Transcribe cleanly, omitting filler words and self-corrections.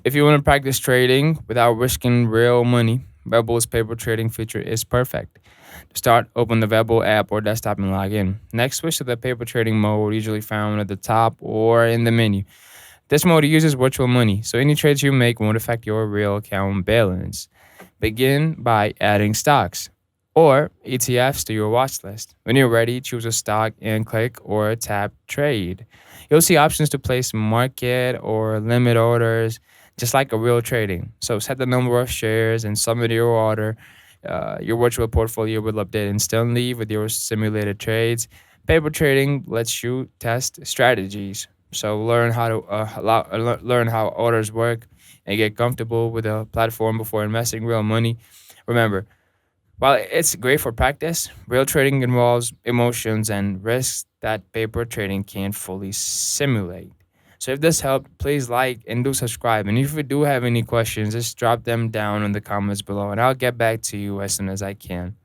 If you want to practice trading without risking real money, Webull's paper trading feature is perfect. To start, open the Webull app or desktop and log in. Next, switch to the paper trading mode, usually found at the top or in the menu. This mode uses virtual money, so any trades you make won't affect your real account balance. Begin by adding stocks or ETFs to your watch list. When you're ready, choose a stock and click or tap trade. You'll see options to place market or limit orders, just like a real trading. So set the number of shares and submit your order. Your virtual portfolio will update instantly with your simulated trades. Paper trading lets you test strategies. So learn how orders work and get comfortable with a platform before investing real money. Remember, while it's great for practice, real trading involves emotions and risks that paper trading can't fully simulate. So if this helped, please like and do subscribe. And if you do have any questions, just drop them down in the comments below and I'll get back to you as soon as I can.